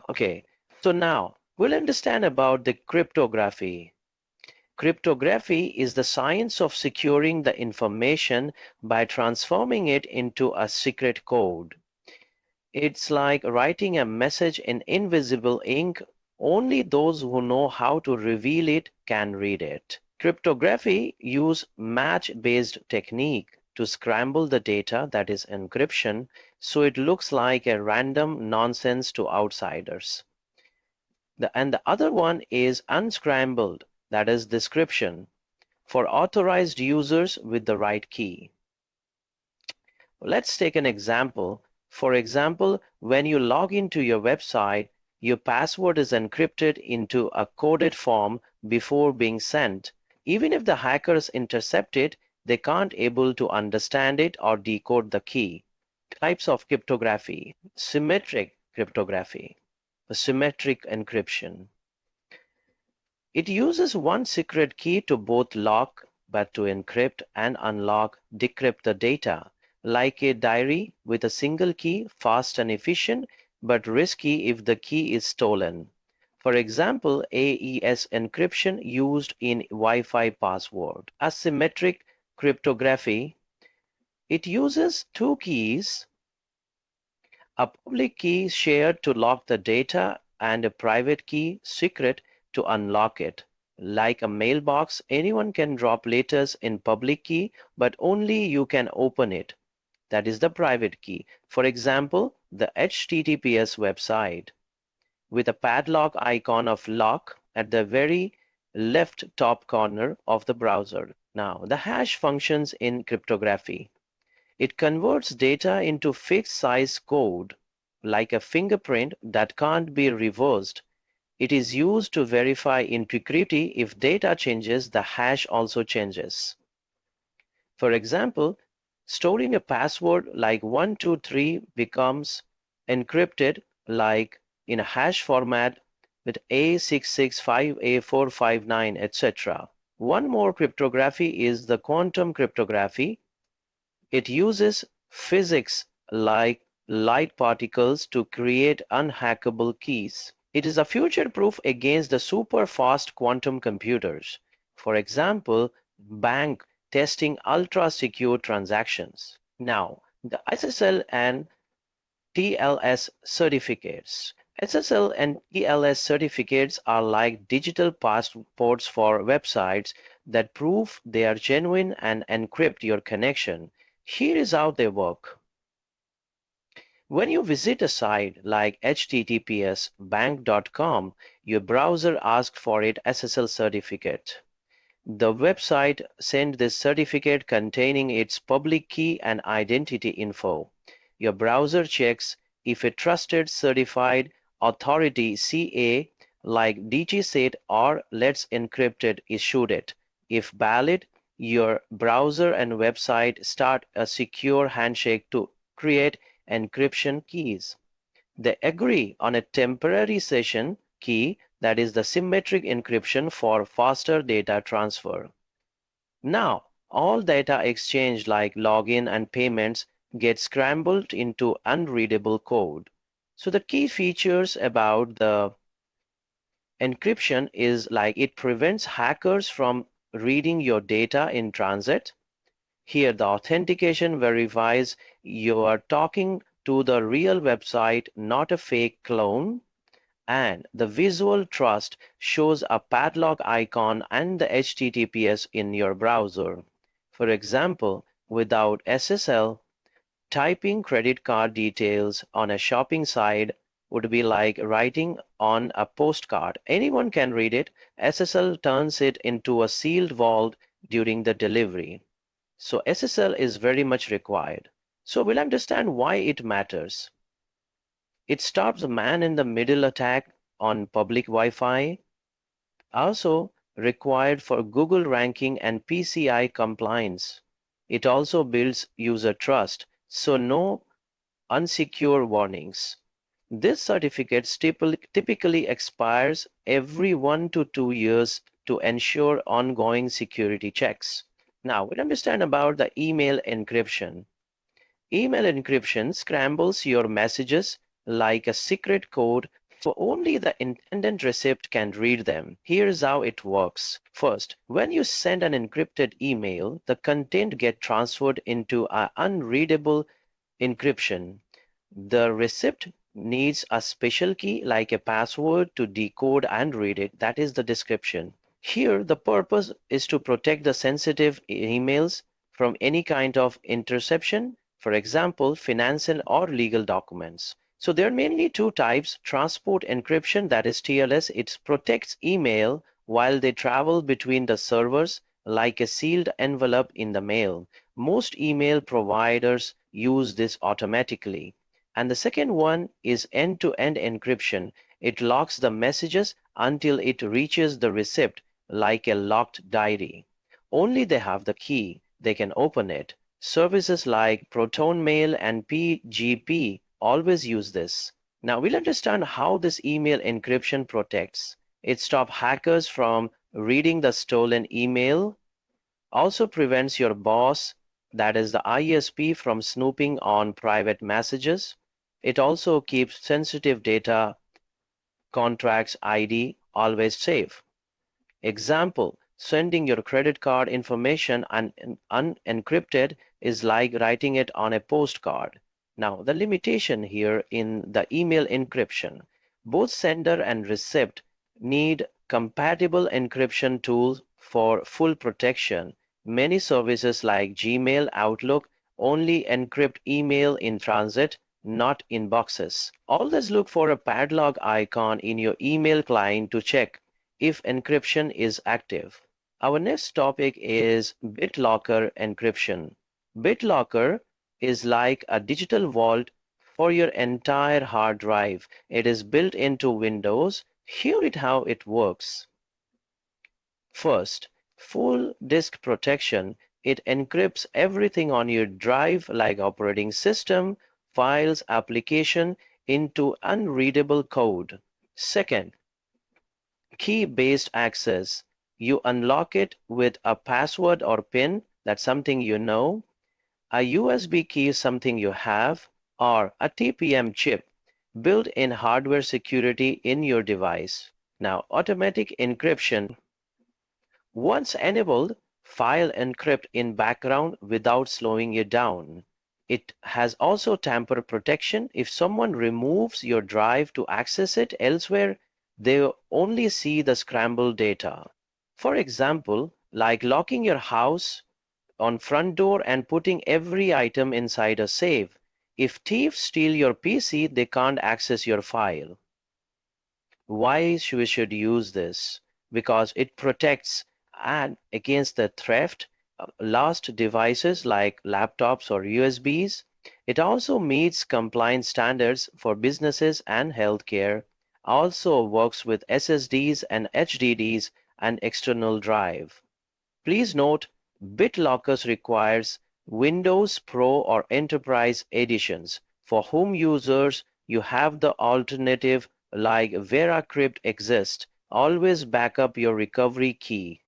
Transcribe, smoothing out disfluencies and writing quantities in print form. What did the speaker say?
Okay, so now we'll understand about the cryptography. Cryptography is the science of securing the information by transforming it into a secret code. It's like writing a message in invisible ink. Only those who know how to reveal it can read it. Cryptography uses match-based technique to scramble the data, that is encryption, so it looks like a random nonsense to outsiders. And the other one is unscrambled, that is decryption, for authorized users with the right key. Let's take an example. For example, when you log into your website, your password is encrypted into a coded form before being sent. Even if the hackers intercept it, they can't able to understand it or decode the key. Types of cryptography. Symmetric cryptography. Symmetric encryption. It uses one secret key to both lock but to encrypt and unlock, decrypt the data, like a diary with a single key, fast and efficient, but risky if the key is stolen. For example, AES encryption used in Wi-Fi password. Asymmetric cryptography, it uses two keys, a public key shared to lock the data and a private key, secret, to unlock it. Like a mailbox, anyone can drop letters in public key, but only you can open it. That is the private key. For example, the HTTPS website with a padlock icon of lock at the very left top corner of the browser. Now, the hash functions in cryptography. It converts data into fixed size code, like a fingerprint that can't be reversed. It is used to verify integrity. If data changes, the hash also changes. For example, storing a password like 123 becomes encrypted like in a hash format with A665, A459, etc. One more cryptography is the quantum cryptography. It uses physics like light particles to create unhackable keys. It is a future-proof against the super-fast quantum computers. For example, bank testing ultra-secure transactions. Now, the SSL and TLS certificates. SSL and TLS certificates are like digital passports for websites that prove they are genuine and encrypt your connection. Here is how they work. When you visit a site like https bank.com, your browser asks for its SSL certificate. The website sends this certificate containing its public key and identity info. Your browser checks if a trusted certified authority CA like DigiSet or Let's Encrypted issued it. If valid, your browser and website start a secure handshake to create encryption keys. They agree on a temporary session key, that is the symmetric encryption, for faster data transfer. Now, all data exchange like login and payments get scrambled into unreadable code. So the key features about the encryption is like it prevents hackers from reading your data in transit. Here, the authentication verifies you are talking to the real website, not a fake clone. And the visual trust shows a padlock icon and the HTTPS in your browser. For example, without SSL, typing credit card details on a shopping site would be like writing on a postcard. Anyone can read it. SSL turns it into a sealed vault during the delivery. So SSL is very much required. So we'll understand why it matters. It stops man-in-the-middle attack on public Wi-Fi, also required for Google ranking and PCI compliance. It also builds user trust, so no unsecure warnings. This certificate typically expires every 1 to 2 years to ensure ongoing security checks. Now, we'll understand about the email encryption. Email encryption scrambles your messages like a secret code So only the intended recipient can read them. Here's how it works. First, when you send an encrypted email, the content gets transferred into an unreadable encryption. The recipient needs a special key like a password to decode and read it. That is the description. Here, the purpose is to protect the sensitive emails from any kind of interception, for example, financial or legal documents. So there are mainly two types: transport encryption, that is TLS. It protects email while they travel between the servers like a sealed envelope in the mail. Most email providers use this automatically. And the second one is end-to-end encryption. It locks the messages until it reaches the recipient like a locked diary. Only they have the key, they can open it. Services like ProtonMail and PGP always use this. Now we'll understand how this email encryption protects. It stops hackers from reading the stolen email, also prevents your boss, that is the ISP, from snooping on private messages. It also keeps sensitive data, contracts, ID always safe. Example, sending your credit card information unencrypted is like writing it on a postcard. Now, the limitation here in the email encryption, both sender and recipient need compatible encryption tools for full protection. Many services like Gmail, Outlook only encrypt email in transit, not in boxes. Always look for a padlock icon in your email client to check if encryption is active. Our next topic is BitLocker encryption. BitLocker is like a digital vault for your entire hard drive. It is built into Windows. Here is how it works. First, full disk protection. It encrypts everything on your drive like operating system, files, application into unreadable code. Second, key-based access. You unlock it with a password or PIN, that's something you know. A USB key is something you have, or a TPM chip, built-in hardware security in your device. Now, automatic encryption. Once enabled, file encrypt in background without slowing you down. It has also tamper protection. If someone removes your drive to access it elsewhere, they only see the scrambled data. For example, like locking your house on front door and putting every item inside a safe. If thieves steal your PC, they can't access your file. Why we should use this? Because it protects and against the theft, lost devices like laptops or USBs. It also meets compliance standards for businesses and healthcare. Also works with SSDs and HDDs and external drive. Please note, BitLocker requires Windows Pro or Enterprise editions. For home users, you have the alternative like VeraCrypt exists. Always back up your recovery key.